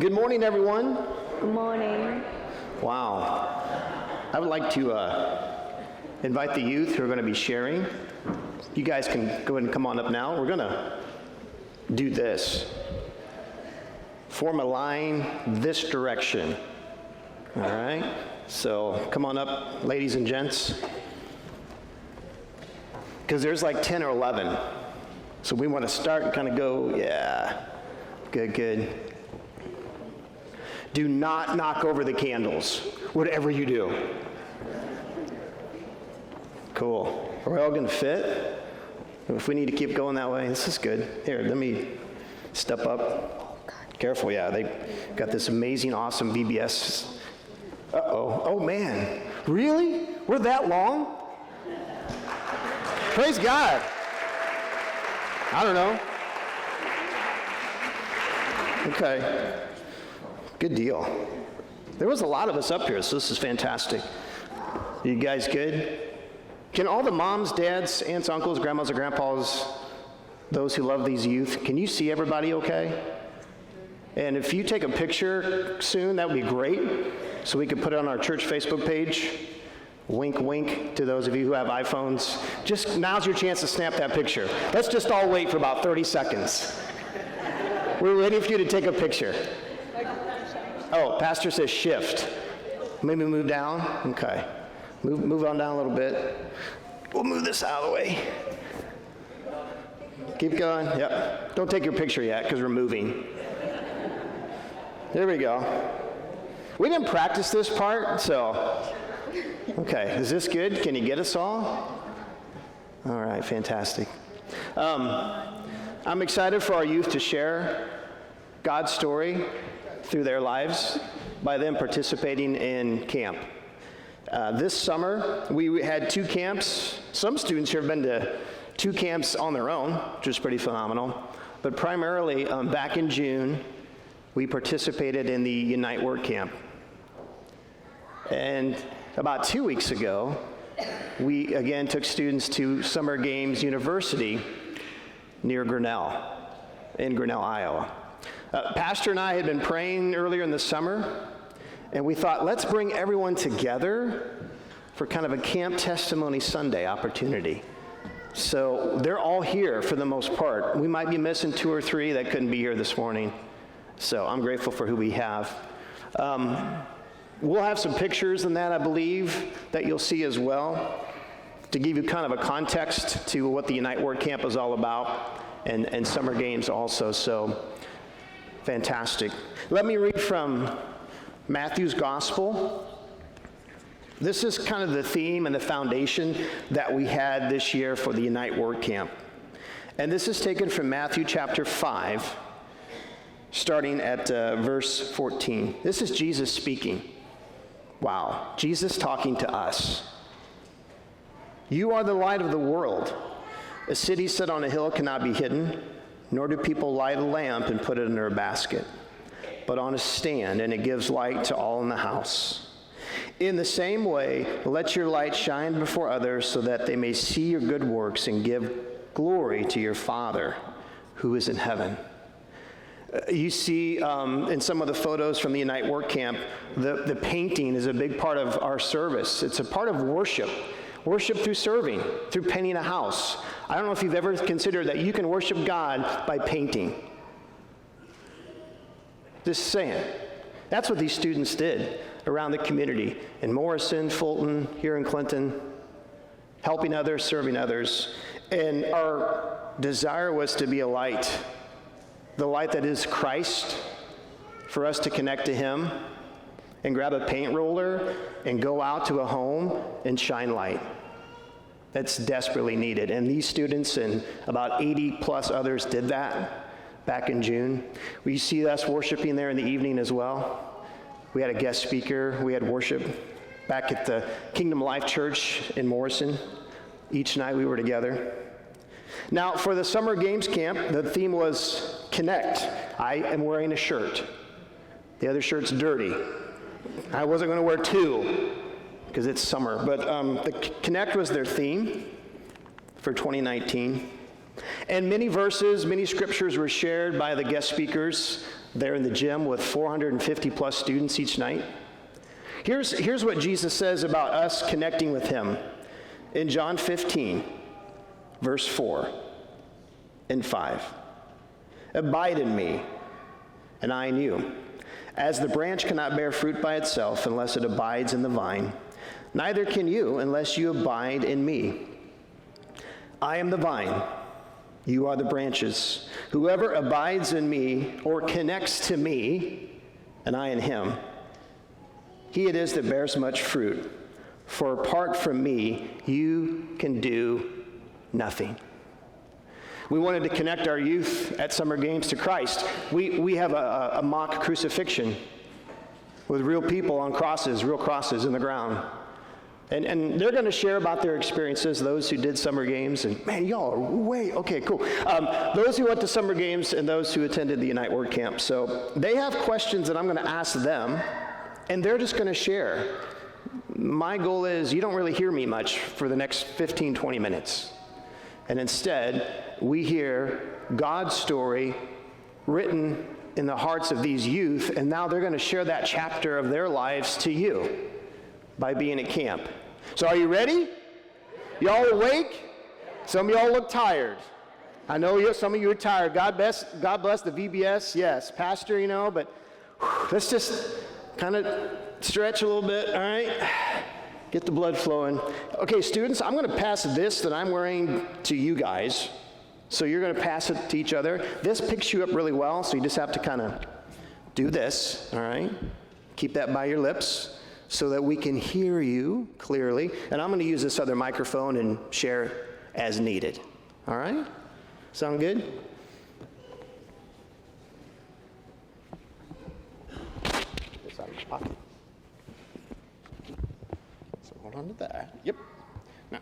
Good morning, everyone. Good morning. Wow. I would like to invite the youth who are going to be sharing. You guys can go ahead and come on up now. We're going to do this. Form a line this direction. All right? So come on up, ladies and gents. Because there's like 10 or 11. So we want to start and kind of go, yeah. Good. Do not knock over the candles, whatever you do. Cool. Are we all going to fit? If we need to keep going that way, this is good. Here, let me step up. Careful, yeah. They got this amazing, awesome VBS. Uh-oh. Oh, man. Really? We're that long? Praise God. I don't know. Okay. Good deal. There was a lot of us up here, so this is fantastic. You guys good? Can all the moms, dads, aunts, uncles, grandmas, and grandpas, those who love these youth, can you see everybody okay? And if you take a picture soon, that would be great, so we could put it on our church Facebook page. Wink, wink to those of you who have iPhones. Just now's your chance to snap that picture. Let's just all wait for about 30 seconds. We're ready for you to take a picture. Oh, pastor says shift. Maybe move down? Okay. Move on down a little bit. We'll move this out of the way. Keep going. Yep. Don't take your picture yet because we're moving. There we go. We didn't practice this part, so. Okay, is this good? Can you get us all? All right, fantastic. I'm excited for our youth to share God's story through their lives by them participating in camp. This summer, we had 2 camps. Some students here have been to 2 camps on their own, which is pretty phenomenal. But primarily, back in June, we participated in the Unite Work Camp. And about 2 weeks ago, we again took students to Summer Games University near Grinnell, in Grinnell, Iowa. Pastor and I had been praying earlier in the summer, and we thought, let's bring everyone together for kind of a Camp Testimony Sunday opportunity. So they're all here for the most part. We might be missing 2 or 3 that couldn't be here this morning. So I'm grateful for who we have. We'll have some pictures in that, I believe, that you'll see as well, to give you kind of a context to what the Unite Work Camp is all about, and Summer Games also, so fantastic. Let me read from Matthew's Gospel. This is kind of the theme and the foundation that we had this year for the Unite Work Camp. And this is taken from Matthew chapter 5, starting at verse 14. This is Jesus speaking. Wow, Jesus talking to us. You are the light of the world. A city set on a hill cannot be hidden, nor do people light a lamp and put it under a basket, but on a stand, and it gives light to all in the house. In the same way, let your light shine before others so that they may see your good works and give glory to your Father who is in heaven. You see in some of the photos from the Unite Work Camp, the painting is a big part of our service. It's a part of worship. Worship through serving, through painting a house. I don't know if you've ever considered that you can worship God by painting. Just saying. That's what these students did around the community. In Morrison, Fulton, here in Clinton, helping others, serving others. And our desire was to be a light. The light that is Christ, for us to connect to Him and grab a paint roller and go out to a home and shine light. That's desperately needed. And these students and about 80 plus others did that back in June. We see us worshiping there in the evening as well. We had a guest speaker. We had worship back at the Kingdom Life Church in Morrison. Each night we were together. Now, for the Summer Games Camp, the theme was Connect. I am wearing a shirt. The other shirt's dirty. I wasn't going to wear 2 because it's summer, but the Connect was their theme for 2019. And many verses, many scriptures were shared by the guest speakers there in the gym with 450 plus students each night. Here's what Jesus says about us connecting with him in John 15, verse 4 and 5. Abide in me, and I in you. As the branch cannot bear fruit by itself unless it abides in the vine, neither can you unless you abide in me. I am the vine, you are the branches. Whoever abides in me or connects to me, and I in him, he it is that bears much fruit. For apart from me, you can do nothing. We wanted to connect our youth at summer games to Christ. We have a mock crucifixion with real people on crosses, real crosses in the ground. And they're going to share about their experiences, those who did summer games. And man, y'all are way, okay, cool. Those who went to summer games and those who attended the Unite Word Camp. So they have questions that I'm going to ask them, and they're just going to share. My goal is you don't really hear me much for the next 15, 20 minutes. And instead, we hear God's story written in the hearts of these youth, and now they're going to share that chapter of their lives to you by being at camp. So are you ready? Y'all awake? Some of y'all look tired. I know some of you are tired. God bless the VBS. Yes, pastor, but let's just kind of stretch a little bit, all right? Get the blood flowing. Okay, students, I'm going to pass this that I'm wearing to you guys. So you're going to pass it to each other. This picks you up really well, so you just have to kind of do this, all right? Keep that by your lips so that we can hear you clearly. And I'm going to use this other microphone and share as needed. All right? Sound good? This out of my pocket. So hold on to that. Yep. Now,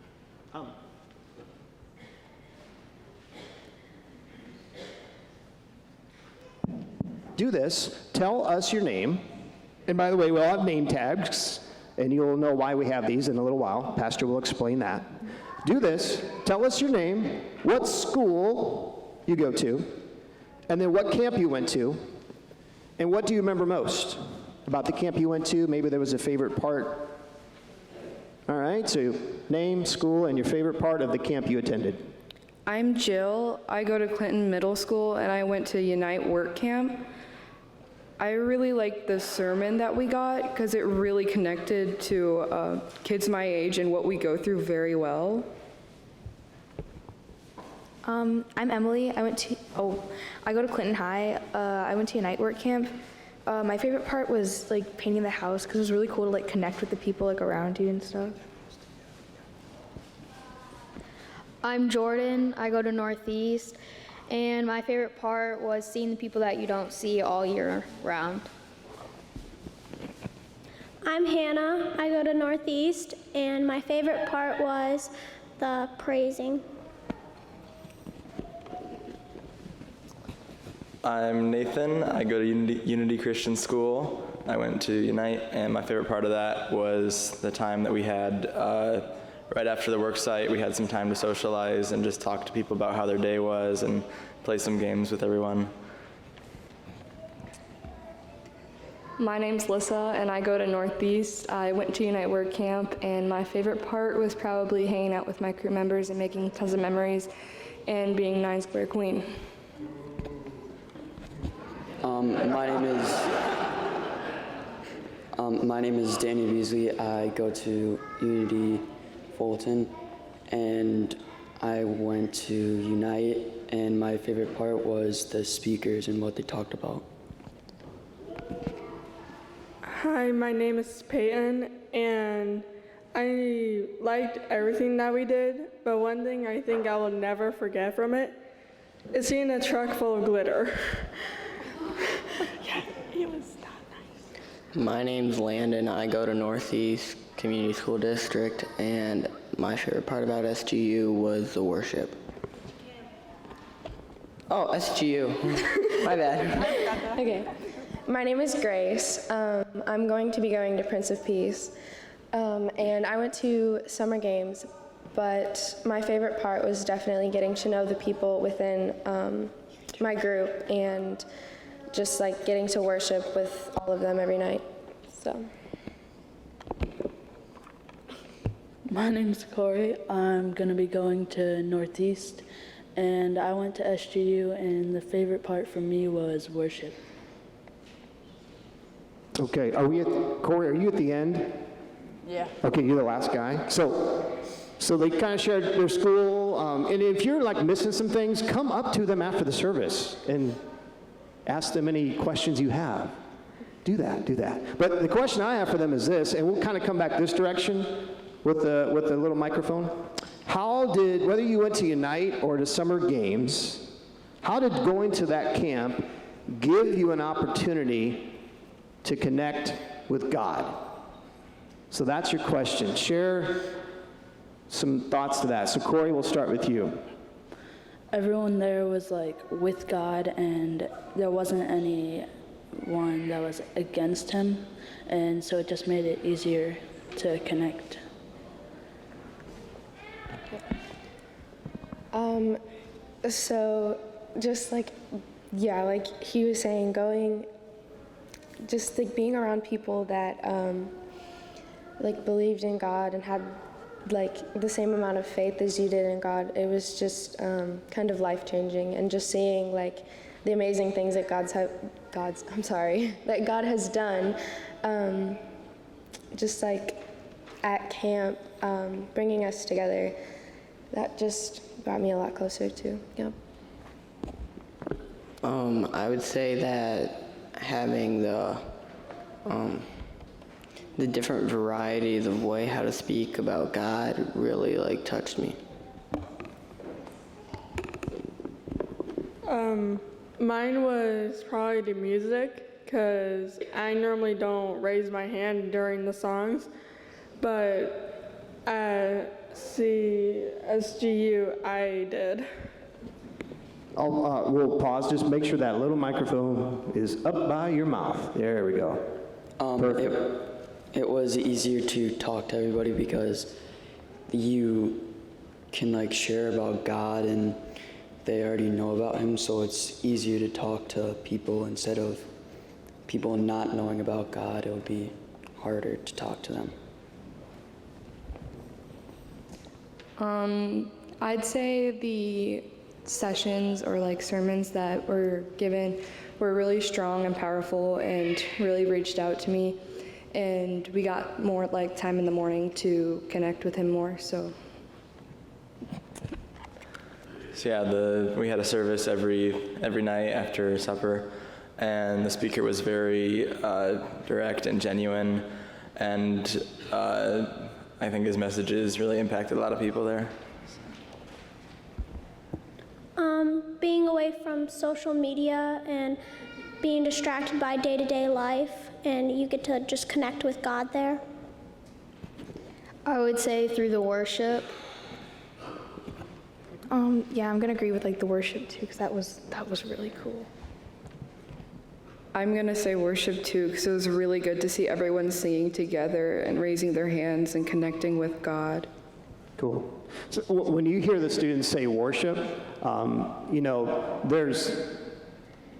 do this. Tell us your name. And by the way, we'll have name tags, and you'll know why we have these in a little while. Pastor will explain that. Do this. Tell us your name, what school you go to, and then what camp you went to, and what do you remember most about the camp you went to? Maybe there was a favorite part. All right, so name, school, and your favorite part of the camp you attended. I'm Jill. I go to Clinton Middle School, and I went to Unite Work Camp. I really liked the sermon that we got because it really connected to kids my age and what we go through very well. I'm Emily. I go to Clinton High. I went to Unite Work Camp. My favorite part was painting the house because it was really cool to connect with the people around you and stuff. I'm Jordan. I go to Northeast. And my favorite part was seeing the people that you don't see all year round. I'm Hannah. I go to Northeast, and my favorite part was the praising. I'm Nathan. I go to Unity Christian School. I went to Unite, and my favorite part of that was the time that we had right after the work site. We had some time to socialize and just talk to people about how their day was and play some games with everyone. My name's Lissa, and I go to Northeast. I went to Unite Work Camp, and my favorite part was probably hanging out with my crew members and making tons of memories and being 9 Square Queen. My name is Danny Beasley. I go to Unity Fulton, and I went to Unite, and my favorite part was the speakers and what they talked about. Hi, my name is Peyton, and I liked everything that we did, but one thing I think I will never forget from it is seeing a truck full of glitter. Yeah, it was that nice. My name's Landon. I go to Northeast Community School District, and my favorite part about SGU was the worship. Oh, SGU. My bad. Okay. My name is Grace. I'm going to be going to Prince of Peace. And I went to summer games, but my favorite part was definitely getting to know the people within my group and just like getting to worship with all of them every night. So. My name's Corey. I'm going to be going to Northeast, and I went to SGU, and the favorite part for me was worship. Okay, Corey, are you at the end? Yeah. Okay, you're the last guy. So they kind of shared their school, and if you're like missing some things, come up to them after the service and ask them any questions you have. Do that. But the question I have for them is this, and we'll kind of come back this direction with the little microphone. How did, whether you went to Unite or to summer games, how did going to that camp give you an opportunity to connect with God? So that's your question. Share some thoughts to that. So Corey, we'll start with you. Everyone there was like with God, and there wasn't anyone that was against him, and so it just made it easier to connect. So just like, yeah, like he was saying, just like being around people that like believed in God and had like the same amount of faith as you did in God, it was just kind of life-changing, and just seeing like the amazing things that that God has done, just like at camp, bringing us together, that just brought me a lot closer to, yeah. I would say that having the different varieties of way how to speak about God really like touched me. Mine was probably the music, because I normally don't raise my hand during the songs, but at SGU I did. We'll pause, just make sure that little microphone is up by your mouth. There we go. Perfect. It was easier to talk to everybody because you can like share about God and they already know about him, so it's easier to talk to people instead of people not knowing about God. It would be harder to talk to them. I'd say the sessions or like sermons that were given were really strong and powerful and really reached out to me, and we got more like time in the morning to connect with him more. So yeah, we had a service every night after supper, and the speaker was very direct and genuine, and I think his messages really impacted a lot of people there. Being away from social media and being distracted by day-to-day life, and you get to just connect with God there. I would say through the worship. Yeah, I'm gonna agree with like the worship too, because that was really cool. I'm gonna say worship too, because it was really good to see everyone singing together and raising their hands and connecting with God. Cool. So when you hear the students say worship,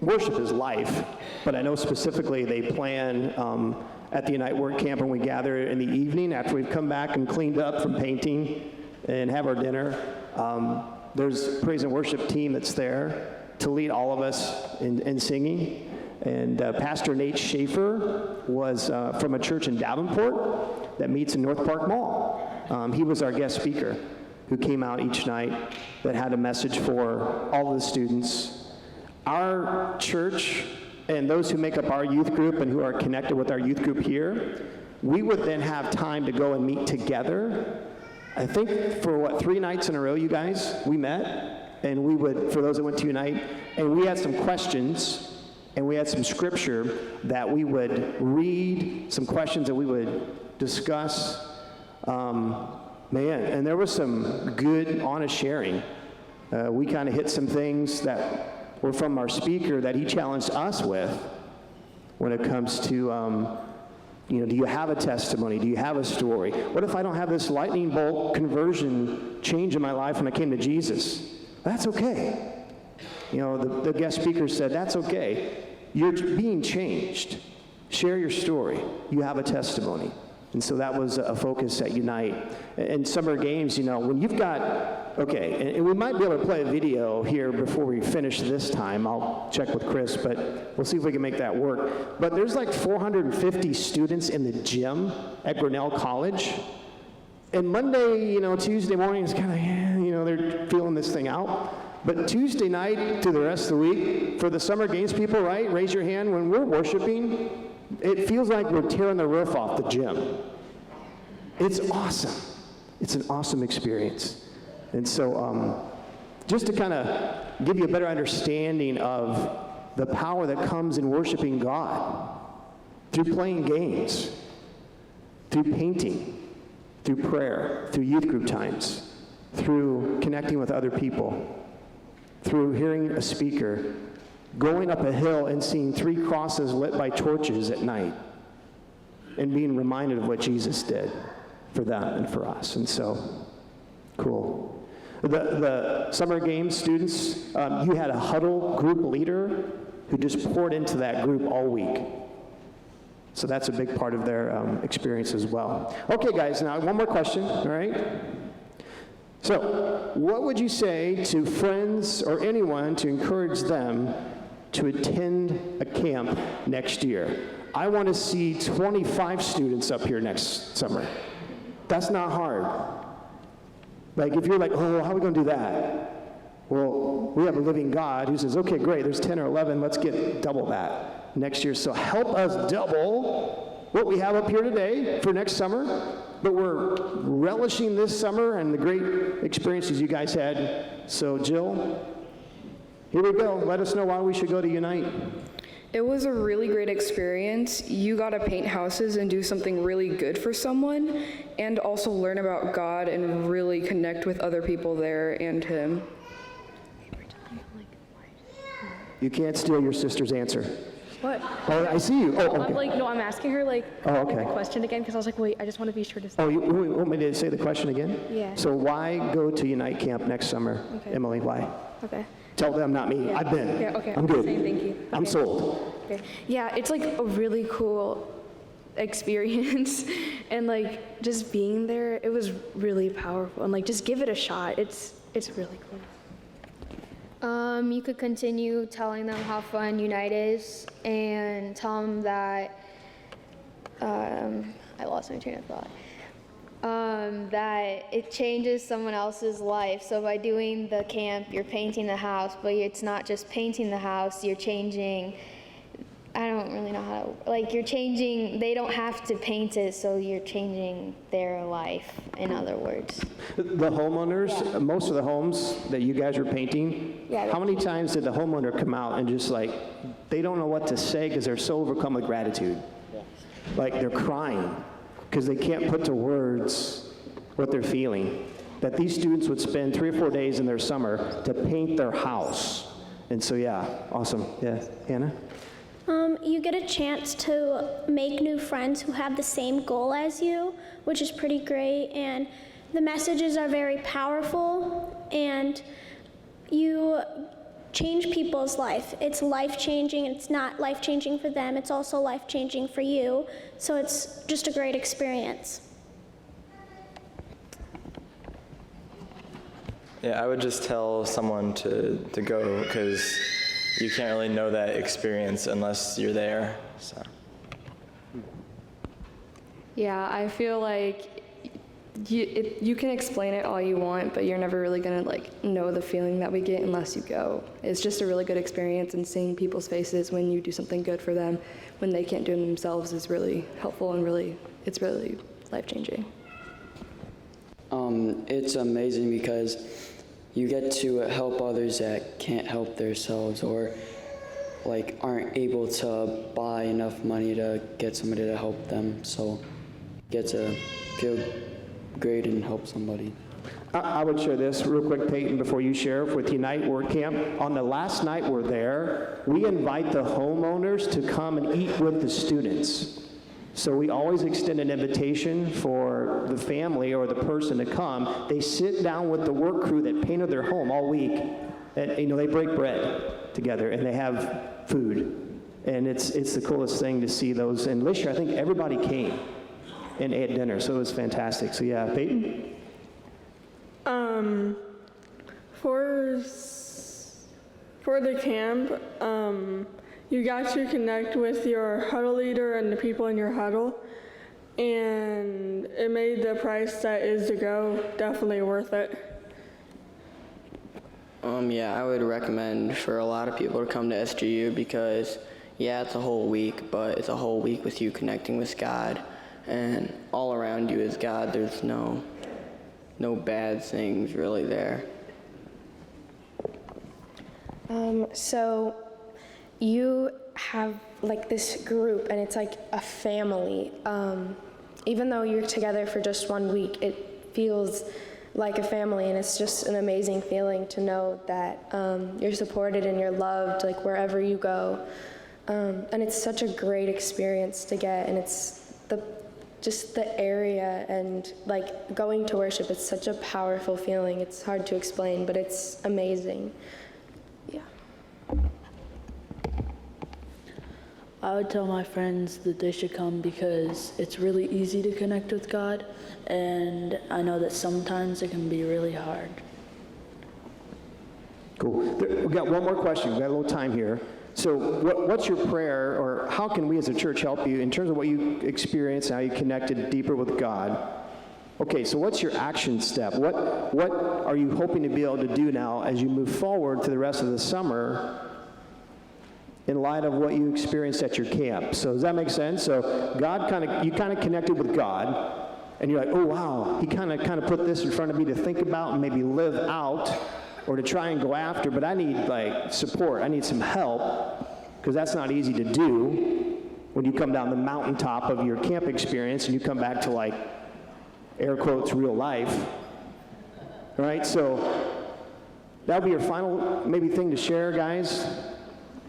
worship is life, but I know specifically they plan at the Unite Work Camp when we gather in the evening after we've come back and cleaned up from painting and have our dinner. There's a praise and worship team that's there to lead all of us in singing. And Pastor Nate Schaefer was from a church in Davenport that meets in North Park Mall. He was our guest speaker who came out each night that had a message for all of the students. Our church and those who make up our youth group and who are connected with our youth group here, we would then have time to go and meet together. I think for 3 nights in a row, you guys, we met, and we would, for those that went to Unite, and we had some questions, and we had some scripture that we would read, some questions that we would discuss. And there was some good, honest sharing. We kind of hit some things that were from our speaker that he challenged us with when it comes to, do you have a testimony? Do you have a story? What if I don't have this lightning bolt conversion change in my life when I came to Jesus? That's okay. The guest speaker said, that's okay. you're being changed. Share your story. You have a testimony. And so that was a focus at Unite. And summer games, you know, when you've got, okay, and we might be able to play a video here before we finish this time. I'll check with Chris, but we'll see if we can make that work. But there's like 450 students in the gym at Grinnell College. And Monday, you know, Tuesday morning is kind of, you know, they're feeling this thing out. But Tuesday night to the rest of the week, for the summer games people, right, raise your hand when we're worshiping. It feels like we're tearing the roof off the gym. It's awesome. It's an awesome experience. And so just to kind of give you a better understanding of the power that comes in worshiping God through playing games, through painting, through prayer, through youth group times, through connecting with other people, through hearing a speaker, going up a hill and seeing 3 crosses lit by torches at night, and being reminded of what Jesus did for them and for us. And so, cool. The summer games students, you had a huddle group leader who just poured into that group all week. So that's a big part of their experience as well. Okay, guys, now one more question, all right? So, what would you say to friends or anyone to encourage them to attend a camp next year? I want to see 25 students up here next summer. That's not hard. Like, if you're like, oh, how are we going to do that? Well, we have a living God who says, okay, great, there's 10 or 11, let's get double that next year. So help us double what we have up here today for next summer. But we're relishing this summer and the great experiences you guys had. So, Jill, here we go. Let us know why we should go to Unite. It was a really great experience. You got to paint houses and do something really good for someone, and also learn about God and really connect with other people there and Him. You can't steal your sister's answer. What? Oh, I see you. Oh, okay. I'm like, no, I'm asking her like okay. the question again because I was like, wait, I just want to be sure to say. Oh, you want me to say the question again? Yeah. So why go to Unite Camp next summer? Okay. Emily, why? Okay. Tell them, not me. Yeah. I've been. Yeah, okay. I'm good. Saying thank you. Okay. I'm sold. Okay. Yeah, it's like a really cool experience and like just being there, it was really powerful, and like just give it a shot. It's really cool. You could continue telling them how fun Unite is, and tell them that, I lost my train of thought, that it changes someone else's life. So by doing the camp, you're painting the house, but it's not just painting the house, you're changing, I don't really know how to, like you're changing, they don't have to paint it, so you're changing their life, in other words. The homeowners, most of the homes that you guys are painting, how many times did the homeowner come out and just like, they don't know what to say because they're so overcome with gratitude? Like they're crying because they can't put to words what they're feeling. That these students would spend 3 or 4 days in their summer to paint their house. And so, yeah, awesome. Yeah, Hannah? You get a chance to make new friends who have the same goal as you, which is pretty great, and the messages are very powerful, and you change people's life. It's life-changing, and it's not life-changing for them, it's also life-changing for you, so it's just a great experience. Yeah, I would just tell someone to go, because you can't really know that experience unless you're there. So. Yeah, I feel like you can explain it all you want, but you're never really gonna like know the feeling that we get unless you go. It's just a really good experience, and seeing people's faces when you do something good for them when they can't do it themselves is really helpful, and it's really life-changing. It's amazing because you get to help others that can't help themselves, or like aren't able to buy enough money to get somebody to help them. So you get to feel great and help somebody. I would share this real quick, Peyton, before you share with Unite Work Camp. On the last night we're there, we invite the homeowners to come and eat with the students. So we always extend an invitation for the family or the person to come. They sit down with the work crew that painted their home all week, and they break bread together and they have food. And it's the coolest thing to see those. And this year, I think everybody came and ate dinner, so it was fantastic. So yeah, Peyton? For the camp, you got to connect with your huddle leader and the people in your huddle, and it made the price that is to go definitely worth it. Yeah, I would recommend for a lot of people to come to SGU because, yeah, it's a whole week, but it's a whole week with you connecting with God, and all around you is God. There's no bad things really there. So you have like this group and it's like a family. Even though you're together for just 1 week, it feels like a family, and it's just an amazing feeling to know that you're supported and you're loved like wherever you go. And it's such a great experience to get, and it's just the area and like going to worship, it's such a powerful feeling. It's hard to explain, but it's amazing. Yeah. I would tell my friends that they should come because it's really easy to connect with God, and I know that sometimes it can be really hard. Cool. We've got one more question. We've got a little time here. So what's your prayer, or how can we as a church help you in terms of what you experienced, how you connected deeper with God? Okay, so what's your action step? What are you hoping to be able to do now as you move forward to the rest of the summer in light of what you experienced at your camp? So does that make sense? So you kind of connected with God, and you're like, oh wow, he kind of put this in front of me to think about and maybe live out, or to try and go after, but I need like support. I need some help, because that's not easy to do when you come down the mountaintop of your camp experience and you come back to like, air quotes, real life. All right, so that'll be your final maybe thing to share, guys.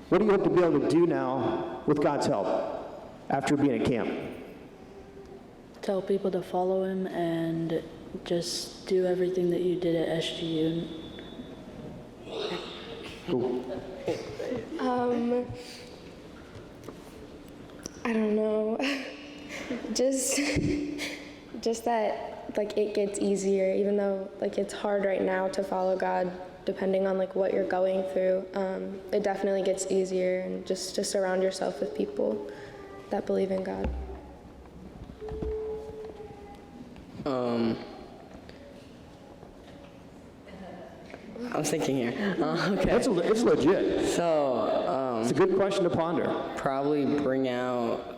What do you hope to be able to do now with God's help after being at camp? Tell people to follow him and just do everything that you did at SGU. Cool. I don't know. just that like it gets easier, even though like it's hard right now to follow God, depending on like what you're going through. It definitely gets easier, and just to surround yourself with people that believe in God. I'm thinking here. Okay. It's legit. So, It's a good question to ponder. probably bring out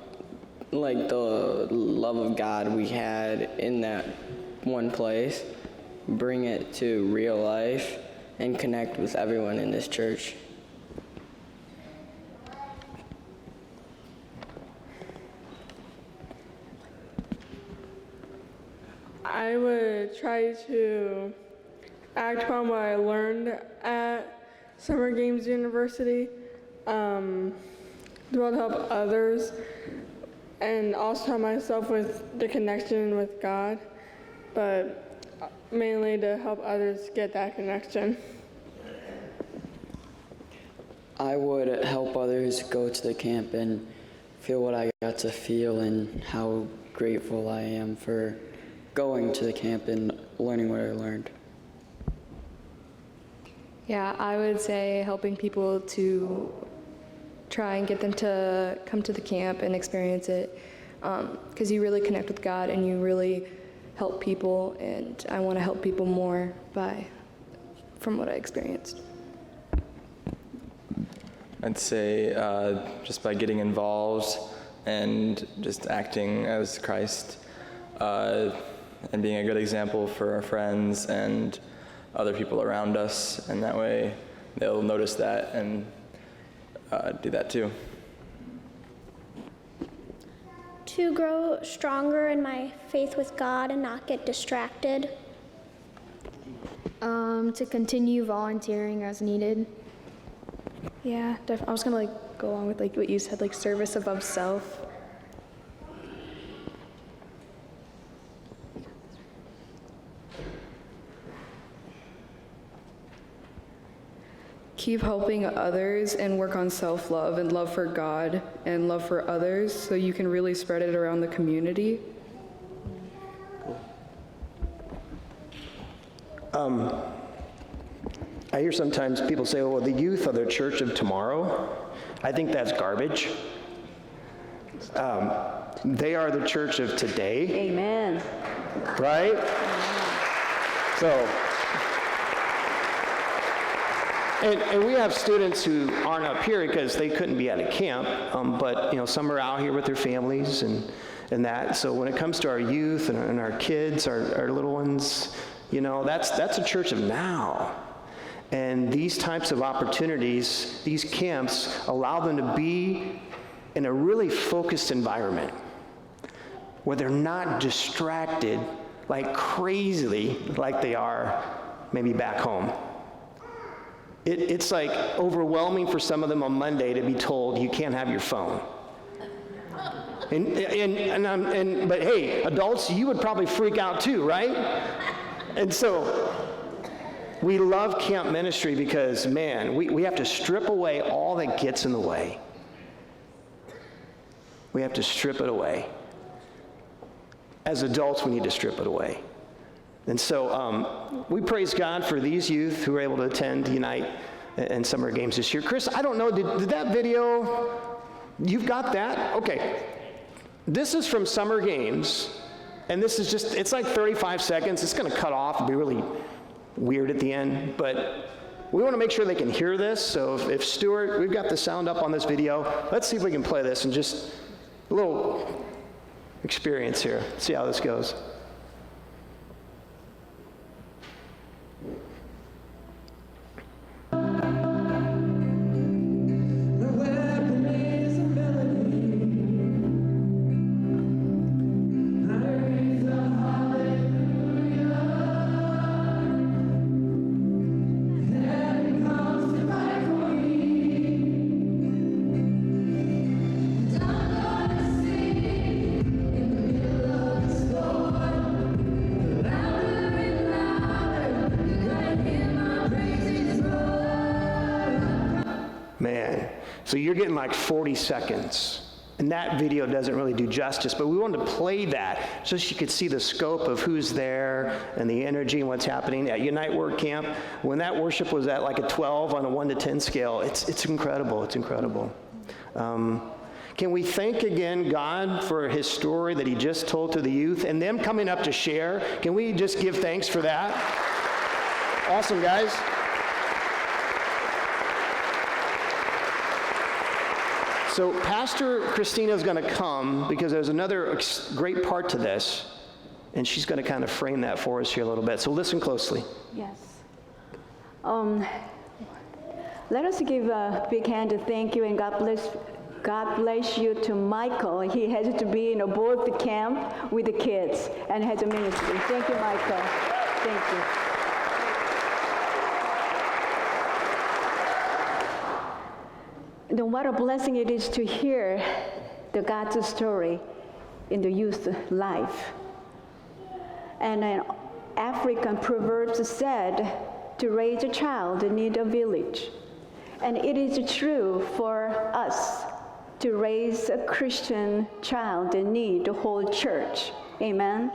like the love of God we had in that one place, bring it to real life, and connect with everyone in this church. I would try to act upon what I learned at Summer Games University, to be able to help others, and also help myself with the connection with God, but mainly to help others get that connection. I would help others go to the camp and feel what I got to feel, and how grateful I am for going to the camp and learning what I learned. Yeah, I would say helping people to try and get them to come to the camp and experience it, because you really connect with God and you really help people, and I want to help people more from what I experienced. I'd say just by getting involved and just acting as Christ, and being a good example for our friends and other people around us, and that way they'll notice that and do that too. To grow stronger in my faith with God and not get distracted. To continue volunteering as needed. Yeah, definitely. I was gonna like go along with like what you said, like service above self. keep helping others and work on self-love and love for God and love for others so you can really spread it around the community. I hear sometimes people say, well, the youth are the church of tomorrow. I think that's garbage. They are the church of today. Amen. Right? So, and we have students who aren't up here because they couldn't be at a camp, but some are out here with their families and that. So when it comes to our youth and our kids, our little ones, that's a church of now. And these types of opportunities, these camps, allow them to be in a really focused environment where they're not distracted like crazily like they are maybe back home. It's like overwhelming for some of them on Monday to be told you can't have your phone. But hey, adults, you would probably freak out too, right? And so we love camp ministry because, man, we have to strip away all that gets in the way. We have to strip it away. As adults, we need to strip it away. And so we praise God for these youth who were able to attend Unite and Summer Games this year. Chris, I don't know, did that video, you've got that? Okay. This is from Summer Games, and this is just, it's like 35 seconds. It's going to cut off and be really weird at the end, but we want to make sure they can hear this. So if Stuart, we've got the sound up on this video. Let's see if we can play this and just a little experience here. See how this goes. Man, so you're getting like 40 seconds. And that video doesn't really do justice, but we wanted to play that so you could see the scope of who's there and the energy and what's happening at Unite Word Camp. When that worship was at like a 12 on a 1 to 10 scale, it's incredible. It's incredible. Can we thank again God for his story that he just told to the youth and them coming up to share? Can we just give thanks for that? Awesome, guys. So Pastor Christina is going to come because there's another great part to this, and she's going to kind of frame that for us here a little bit. So listen closely. Yes. Let us give a big hand to thank you and God bless you to Michael. He had to be in a board camp with the kids and has a ministry. Thank you, Michael. Thank you. Then what a blessing it is to hear the God's story in the youth life. And an African proverb said, to raise a child, you need a village. And it is true for us to raise a Christian child, they need the whole church. Amen.